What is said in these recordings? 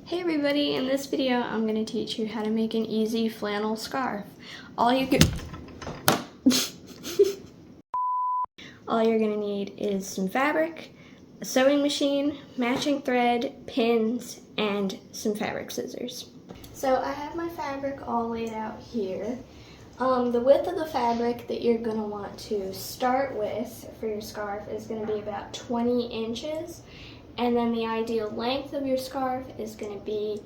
Hey everybody, in this video I'm going to teach you how to make an easy flannel scarf. All you're going to need is some fabric, a sewing machine, matching thread, pins, and some fabric scissors. So I have my fabric all laid out here. The width of the fabric that you're going to want to start with for your scarf is going to be about 20 inches. And then the ideal length of your scarf is going to be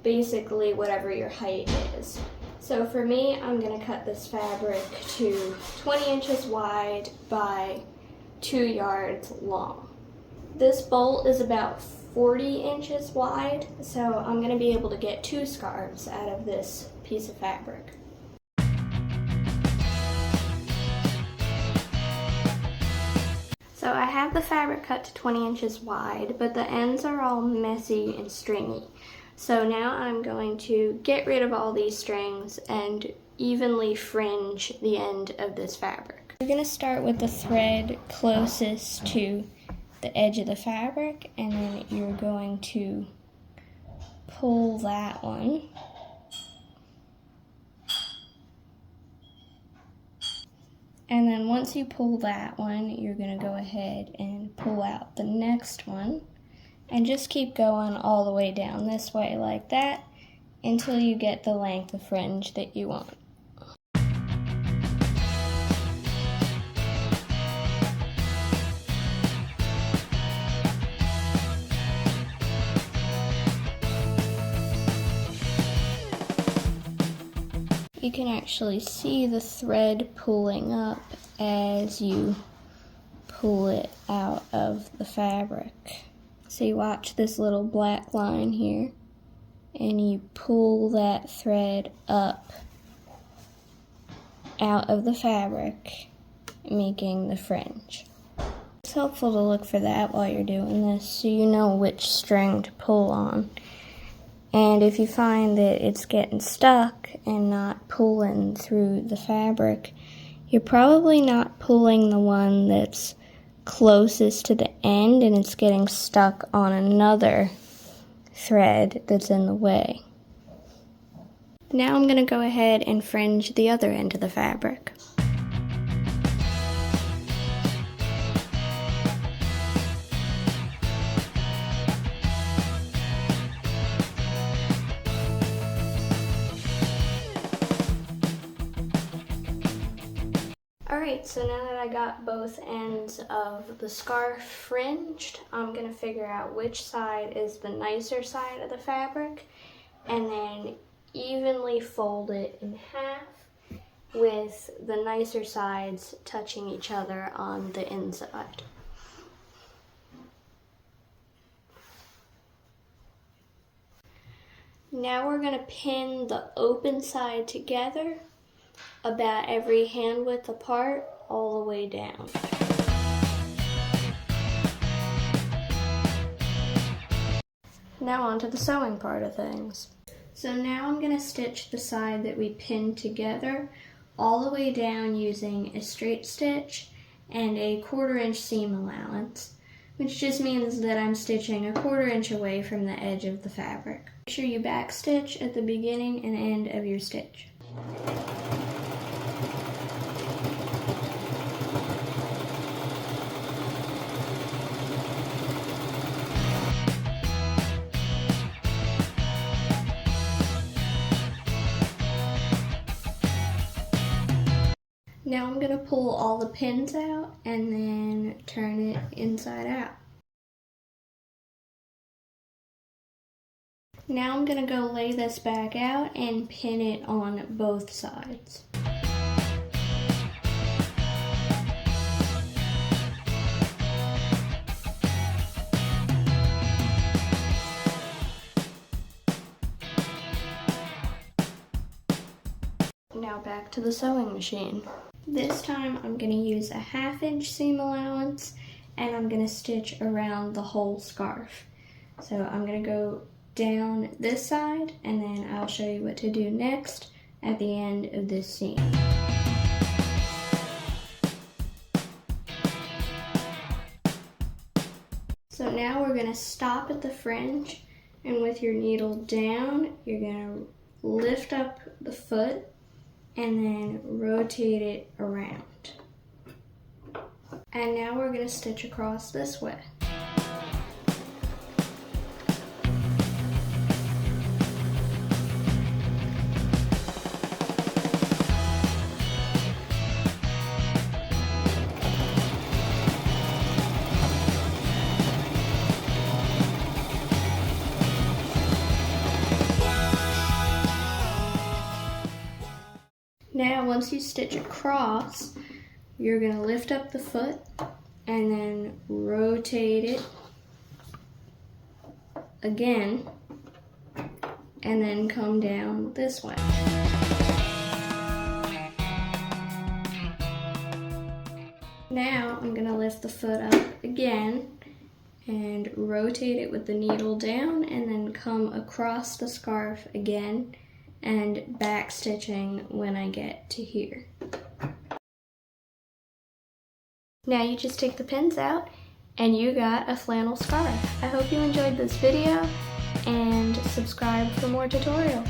basically whatever your height is. So for me, I'm going to cut this fabric to 20 inches wide by 2 yards long. This bolt is about 40 inches wide, so I'm going to be able to get 2 scarves out of this piece of fabric. So I have the fabric cut to 20 inches wide, but the ends are all messy and stringy. So now I'm going to get rid of all these strings and evenly fringe the end of this fabric. You're going to start with the thread closest to the edge of the fabric, and then you're going to pull that one. And then once you pull that one, you're going to go ahead and pull out the next one. And just keep going all the way down this way like that until you get the length of fringe that you want. You can actually see the thread pulling up as you pull it out of the fabric. So you watch this little black line here, and you pull that thread up out of the fabric, making the fringe. It's helpful to look for that while you're doing this so you know which string to pull on. And if you find that it's getting stuck and not pulling through the fabric, you're probably not pulling the one that's closest to the end and it's getting stuck on another thread that's in the way. Now I'm going to go ahead and fringe the other end of the fabric. Alright, so now that I got both ends of the scarf fringed, I'm going to figure out which side is the nicer side of the fabric and then evenly fold it in half with the nicer sides touching each other on the inside. Now we're going to pin the open side together about every hand width apart all the way down. Now on to the sewing part of things. So now I'm going to stitch the side that we pinned together all the way down using a straight stitch and a 1/4 inch seam allowance, which just means that I'm stitching a 1/4 inch away from the edge of the fabric. Make sure you back stitch at the beginning and end of your stitch. Now I'm going to pull all the pins out and then turn it inside out. Now I'm going to go lay this back out and pin it on both sides. Now back to the sewing machine. This time I'm going to use a 1/2 inch seam allowance and I'm going to stitch around the whole scarf. So I'm going to go down this side and then I'll show you what to do next at the end of this seam. So now we're going to stop at the fringe And with your needle down, you're gonna lift up the foot and then rotate it around. And now we're gonna stitch across this way. Now, once you stitch across, you're gonna lift up the foot and then rotate it again and then come down this way. Now, I'm gonna lift the foot up again and rotate it with the needle down and then come across the scarf again and back stitching when I get to here. Now you just take the pins out and you got a flannel scarf. I hope you enjoyed this video and subscribe for more tutorials.